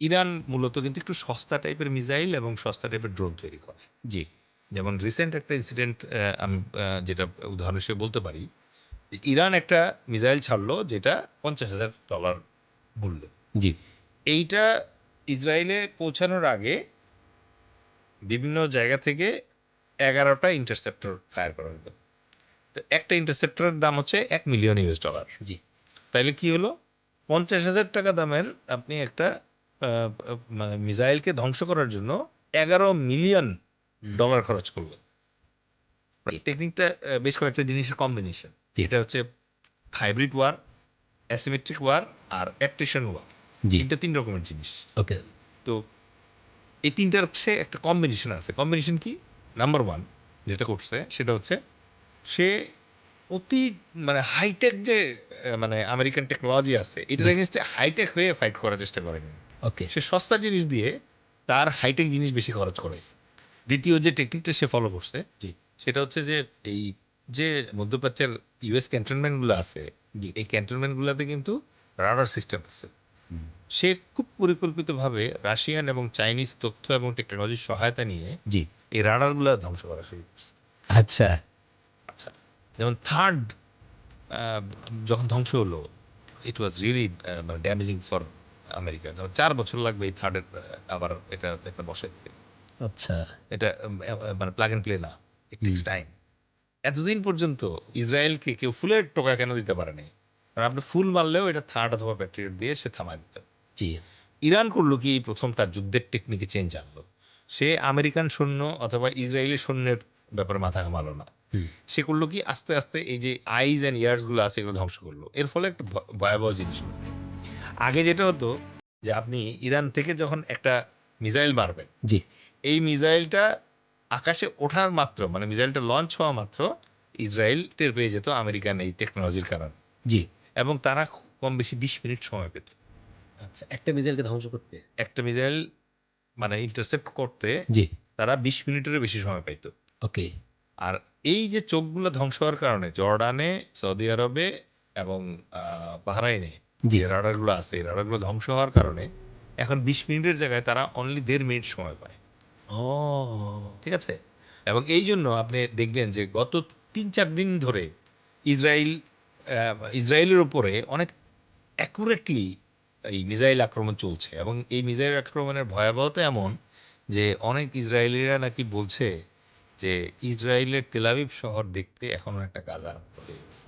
Iran মূলত কিন্তু একটু সস্তা টাইপের মিসাইল এবং সস্তা টাইপের ড্রোন তৈরি করে। জি। যেমন রিসেন্ট একটা ইনসিডেন্ট আমি যেটা উদাহরণ হিসেবে বলতে পারি, যে ইরান একটা মিসাইল ছাড়লো যেটা $50,000 মূল্য। জি। এইটা ইসরায়েলে পৌঁছানোর আগে বিভিন্ন জায়গা থেকে 11টা ইন্টারসেপ্টর ফায়ার করা হলো। তো একটা ইন্টারসেপ্টরের দাম হচ্ছে $1,000,000। জি। তাইলে কি হলো? $50,000 দামের আপনি একটা মানে মিসাইলকে ধ্বংস করার জন্য $11,000,000 খরচ করলেন। জি। টেকনিকটা বেশ কয়েকটা জিনিসের কম্বিনেশন। জি। এটা হচ্ছে হাইব্রিড ওয়ার, অ্যাসিমেট্রিক ওয়ার আর অ্যাট্রিশন ওয়ার। জি। ৩ রকমের জিনিস। ওকে। তো এই ৩টার সে একটা কম্বিনেশন আছে। কম্বিনেশন কি? নাম্বার 1 যেটা করছে সেটা হচ্ছে সে অতি মানে হাইটেক যে মানে আমেরিকান টেকনোলজি আছে এটার জি। এগেইনস্টে হাইটেক হয়ে ফাইট করার চেষ্টা করেনি। ওকে। সে সস্তা জিনিস দিয়ে তার হাইটেক জিনিস বেশি খরচ করাইছে। দ্বিতীয় যে টেকনিকটা সে ফলো করছে জি। সেটা হচ্ছে যে এই যে মধ্যপ্রাচ্যের ইউএস ক্যান্টনমেন্ট গুলো আছে, জি। এই ক্যান্টনমেন্ট গুলাতে কিন্তু রাডার সিস্টেম আছে। হুম। সে খুব পরিকল্পিতভাবে রাশিয়ান এবং চাইনিজ তথ্য এবং টেকনোলজির সহায়তা নিয়ে জি। এই রাডার গুলা ধ্বংস করা শুরু করছে। আচ্ছা। আচ্ছা, যেমন থার্ড যখন ধ্বংস হলো, ইট ওয়াজ রিয়েলি মানে ড্যামেজিং ফর আমেরিকা। যেমন 4 বছর লাগবে এই থার্ডের আবার এটা একটা বসাইতে। আচ্ছা। এটা মানে প্লাগ এন্ড প্লে না, ইট হুম। Tax time. এতদিন পর্যন্ত ইসরায়েলকে কেউ ফুলের টোকা কেন দিতে পারেনি? কারণ আপনি ফুল মারলেও এটা থার্ড অথবা প্যাট্রিয়ট দিয়ে সে থামায় দিত। জি। ইরান করলো কি এই প্রথম তার যুদ্ধের টেকনিকে চেঞ্জ আনলো। সে আমেরিকান সৈন্য অথবা ইসরায়েলি সৈন্যের ব্যাপারে মাথা ঘামালো না। হুম। সে করলো কি আস্তে, আস্তে এই যে আইজ অ্যান্ড ইয়ার্স গুলো আছে এগুলো ধ্বংস করলো। এর ফলে একটা ভয়াবহ জিনিস হলো। আগে যেটা হতো যে আপনি ইরান থেকে যখন একটা মিসাইল মারবেন, জি। এই মিসাইলটা আকাশে ওঠার মাত্র মানে মিসাইলটা লঞ্চ হওয়া মাত্র ইসরায়েল টের পেয়ে যেত আমেরিকান এই টেকনোলজির কারণে। জি। এবং তারা কম বেশি 20 মিনিট সময় পেত। আচ্ছা, একটা মিসাইলকে ধ্বংস করতে? একটা মিসাইল মানে ইন্টারসেপ্ট করতে জি। তারা 20 মিনিটেরও বেশি সময় পাইত। ওকে। আর এই যে চোখগুলো ধ্বংস হওয়ার কারণে জর্ডানে, সৌদি আরবে এবং বাহরাইনে জি। যে রাডারগুলো আছে এই রাডারগুলো ধ্বংস হওয়ার কারণে এখন 20 মিনিটের জায়গায় তারা অনলি 1.5 মিনিট সময় পায়। ও! ঠিক আছে? এবং এই জন্য আপনি দেখবেন যে গত ৩-৪ দিন ধরে ইসরাইল ইসরায়েলের উপরে অনেক অ্যাকুরেটলি এই মিসাইল আক্রমণ চলছে এবং এই মিসাইল আক্রমণের ভয়াবহতা এমন যে অনেক ইসরায়েলিরা নাকি বলছে যে ইসরায়েলের তেল আবিব শহর দেখতে এখনো একটা কাজ আরম্ভ হয়ে গেছে।